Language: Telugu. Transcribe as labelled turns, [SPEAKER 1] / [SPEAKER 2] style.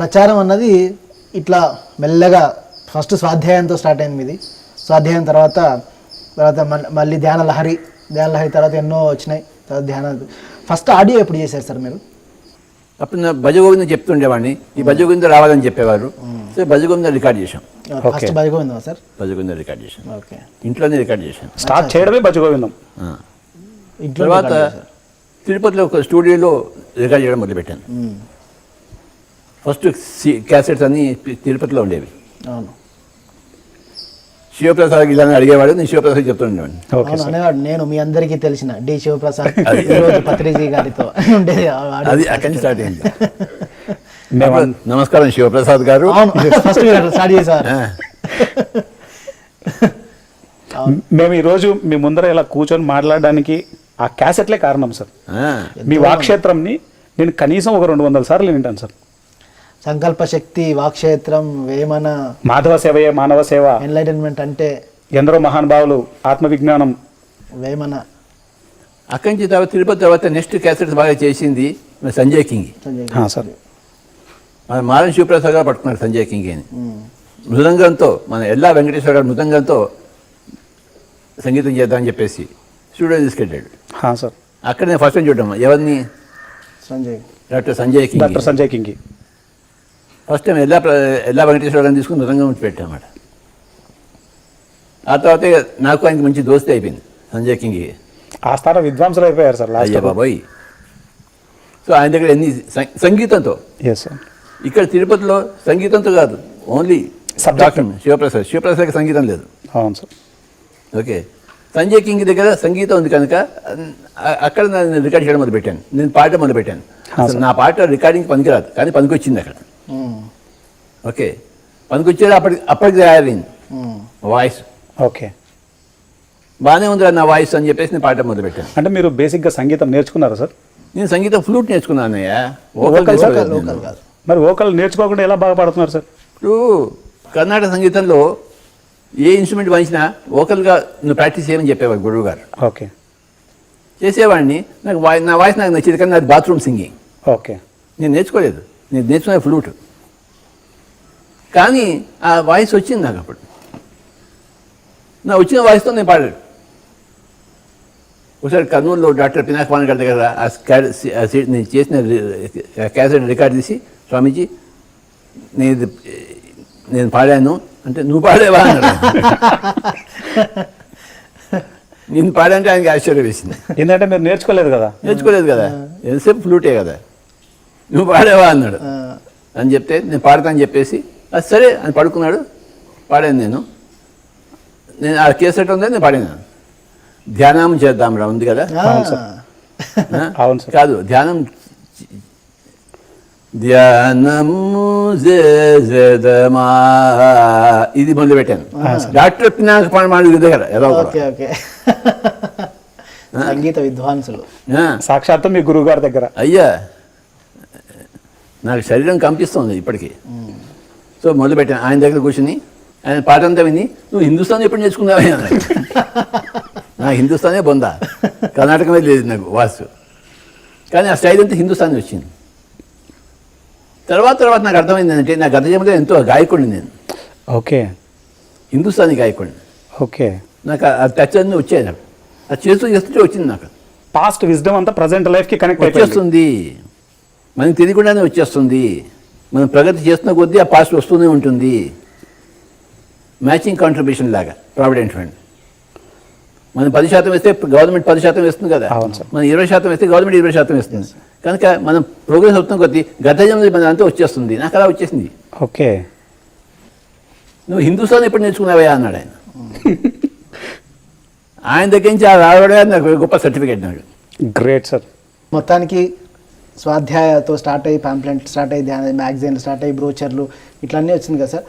[SPEAKER 1] ప్రచారం అన్నది ఇట్లా మెల్లగా ఫస్ట్ స్వాధ్యాయంతో స్టార్ట్ అయింది మీది. స్వాధ్యాయం తర్వాత మళ్ళీ ధ్యాన లహరి తర్వాత ఎన్నో వచ్చినాయి. తర్వాత ధ్యానాలు ఫస్ట్ ఆడియో ఎప్పుడు చేశారు సార్ మీరు?
[SPEAKER 2] అప్పుడు నా భజగోవిందం చెప్తుండేవాడిని, ఈ భజగోవిందం రావాలని చెప్పేవారు. సో భజగోవిందం రికార్డ్ చేశాం.
[SPEAKER 1] First Bhaja Govindam sir?
[SPEAKER 2] Bhaja Govindam record చేశాం,
[SPEAKER 1] ఓకే.
[SPEAKER 2] ఇంట్లోనే రికార్డ్ చేశాం.
[SPEAKER 3] స్టార్ట్ చేయడమే భజగోవిందం.
[SPEAKER 2] తర్వాత తిరుపతిలో ఒక స్టూడియోలో రికార్డ్ చేయడం మొదలుపెట్టాను. ఫస్ట్ క్యాసెట్స్ అన్నీ తిరుపతిలో ఉండేవి.
[SPEAKER 1] అవును.
[SPEAKER 2] శివప్రసాద్ ఇలా అడిగేవాడు, నేను శివప్రసాద్ చెప్తుండేవాడిని.
[SPEAKER 1] అనేవాడు నేను మీ అందరికీ తెలిసిన డి శివప్రసాద్ పత్రిజీ గారితో ఉండేది.
[SPEAKER 2] అది అక్కడి నుంచి స్టార్ట్ అయింది. నమస్కారం శివప్రసాద్ గారు.
[SPEAKER 1] స్టార్ట్ చేశారు.
[SPEAKER 3] మేము ఈరోజు మీ ముందర ఇలా కూర్చొని మాట్లాడడానికి ఆ క్యాసెట్లే కారణం సార్. మీ వాక్షేత్రంని నేను కనీసం ఒక 200 సార్లు వింటాను సార్.
[SPEAKER 1] సంకల్ప శక్తి, వాక్షేత్రం, వేమన,
[SPEAKER 3] మాధవ సేవయే మానవ సేవ,
[SPEAKER 1] ఎన్లైటన్మెంట్ అంటే
[SPEAKER 3] ఎందరో మహానుభావులు, ఆత్మవిజ్ఞానం,
[SPEAKER 1] వేమన.
[SPEAKER 2] అక్కడి నుంచి తర్వాత తిరుపతి తర్వాత నెక్స్ట్ క్యాసెట్స్ బాగా చేసింది సంజయ్ కింగ్
[SPEAKER 3] సార్.
[SPEAKER 2] మన మారన్ శివప్రసాద్ గారు పట్టుకున్నారు సంజయ్ కింగ్ అని. మృదంగంతో మన ఎల్లా వెంకటేశ్వర గారు మృదంగంతో సంగీతం చేద్దామని చెప్పేసి స్టూడియో తీసుకెళ్ళాడు
[SPEAKER 3] సార్.
[SPEAKER 2] అక్కడ నేను ఫస్ట్ టైం చూడడం ఎవరిని, doctor Sanjay king. First time ఎల్లా వెంకటేశ్వర గారిని తీసుకుని మృదంగం పెట్టామన్నమాట. ఆ తర్వాత నాకు ఆయనకి మంచి దోస్తీ అయిపోయింది సంజయ్ కింగ్.
[SPEAKER 3] ఆ స్థానం విద్వాంసులు అయిపోయారు సార్.
[SPEAKER 2] అయ్యా బాబోయ్. సో ఆయన దగ్గర ఎన్ని సంగీతంతో, ఇక్కడ తిరుపతిలో సంగీతంతో కాదు, ఓన్లీ డాక్టర్ శివప్రసాద్కి సంగీతం లేదు.
[SPEAKER 3] అవును సార్.
[SPEAKER 2] ఓకే. సంజయ్ కింగ్ దగ్గర సంగీతం ఉంది కనుక అక్కడ నేను రికార్డ్ చేయడం మొదలుపెట్టాను. నేను పాట మొదలుపెట్టాను. నా పాట రికార్డింగ్ పనికిరాదు కానీ పనికొచ్చింది అక్కడ. ఓకే. పనికొచ్చేది అప్పటికి తయారైంది వాయిస్.
[SPEAKER 3] ఓకే,
[SPEAKER 2] బాగానే ఉందిరా నా వాయిస్ అని చెప్పేసి నేను పాట మొదలుపెట్టాను.
[SPEAKER 3] అంటే మీరు బేసిక్గా సంగీతం నేర్చుకున్నారా సార్?
[SPEAKER 2] నేను సంగీతం ఫ్లూట్ నేర్చుకున్నాను.
[SPEAKER 3] మరి వోకల్ నేర్చుకోకుండా ఎలా బాగా పాడుతున్నారు సార్?
[SPEAKER 2] ఇప్పుడు కర్ణాటక సంగీతంలో ఏ ఇన్స్ట్రుమెంట్ వాయించినా వోకల్గా నువ్వు ప్రాక్టీస్ చేయమని చెప్పేవాడు గురువు గారు.
[SPEAKER 3] ఓకే.
[SPEAKER 2] చేసేవాడిని. నాకు నా వాయిస్ నాకు నచ్చేది కానీ నాది బాత్రూమ్ సింగింగ్.
[SPEAKER 3] ఓకే.
[SPEAKER 2] నేను నేర్చుకోలేదు, నేను నేర్చుకునే ఫ్లూట్. కానీ ఆ వాయిస్ వచ్చింది నాకు. అప్పుడు నా వచ్చిన వాయిస్తో నేను పాడాడు. ఒకసారి కర్నూలులో డాక్టర్ పినాకపాణి గారి దగ్గర నేను చేసిన క్యాసెట్ రికార్డ్ తీసి, స్వామీజీ నేను పాడాను అంటే, నువ్వు పాడేవా అన్నాడు. నేను పాడంటే ఆయనకి ఆశ్చర్యం వేసింది.
[SPEAKER 3] ఎందుకంటే మీరు నేర్చుకోలేదు కదా.
[SPEAKER 2] ఎంతసేపు ఫ్లూటే కదా, నువ్వు పాడేవా అన్నాడు. అని చెప్తే నేను పాడతానని చెప్పేసి అది సరే అని పడుకున్నాడు. పాడాను నేను ఆ కేసెట్ ఉందని నేను పాడాను. ధ్యానం చేద్దాం రా ఉంది కదా. కాదు, ధ్యానము ఇది మొదలు పెట్టాను. డాక్టర్ పినాకపాణి దగ్గర ఎలా
[SPEAKER 1] సంగీత విద్వాంసులు
[SPEAKER 3] సాక్షాత్తు మీ గురువు గారి దగ్గర.
[SPEAKER 2] అయ్యా నాకు శరీరం కంపిస్తుంది ఇప్పటికీ. సో మొదలు పెట్టాను ఆయన దగ్గర కూర్చుని. ఆయన పాట అంతా విని, నువ్వు హిందుస్థాన్ ఎప్పుడు నేర్చుకున్నావా అన్నాడు. నాకు హిందుస్థానే బొందా, కర్ణాటకమే లేదు నాకు వాసు. కానీ ఆ స్టైల్ అంతా హిందుస్థానీ వచ్చింది. తర్వాత నాకు అర్థమైంది అంటే, నా గత జన్మలో ఎంతో గాయకుడిని నేను.
[SPEAKER 3] ఓకే.
[SPEAKER 2] హిందుస్థానీ గాయకుడిని.
[SPEAKER 3] ఓకే.
[SPEAKER 2] నాకు ఆ టచ్ అన్నీ వచ్చాయి. నాకు అది చేస్తుంటే వచ్చింది. నాకు
[SPEAKER 3] పాస్ట్ విజ్డమ్ అంతా ప్రజెంట్ లైఫ్కి కనెక్ట్
[SPEAKER 2] వచ్చేస్తుంది. మనకి తెలియకుండానే వచ్చేస్తుంది. మనం ప్రగతి చేస్తున్న కొద్దీ ఆ పాస్ట్ వస్తూనే ఉంటుంది. మ్యాచింగ్ కాంట్రిబ్యూషన్ లాగా ప్రావిడెంట్ ఫండ్. మనం 10% వేస్తే గవర్నమెంట్ 10% వేస్తుంది కదా. మనం 20% వేస్తే గవర్నమెంట్ 20% వేస్తుంది. కనుక మనం ప్రోగ్రెస్ అవుతున్న కొద్దీ గత జన్మలో మన అంతా వచ్చేస్తుంది. నాకు అలా వచ్చేసింది.
[SPEAKER 3] ఓకే.
[SPEAKER 2] నువ్వు హిందుస్థాన్ ఎప్పుడు నేర్చుకున్నావా అన్నాడు ఆయన. ఆయన దగ్గర నుంచి ఆ రావడే నాకు గొప్ప సర్టిఫికేట్. నాకు
[SPEAKER 3] గ్రేట్ సార్.
[SPEAKER 1] మొత్తానికి స్వాధ్యాయతో స్టార్ట్ అయ్యి, పాంప్లెంట్ స్టార్ట్ అయ్యి, ధ్యాన మ్యాగజైన్ స్టార్ట్ అయ్యి, బ్రోచర్లు ఇట్లన్నీ వచ్చింది కదా సార్.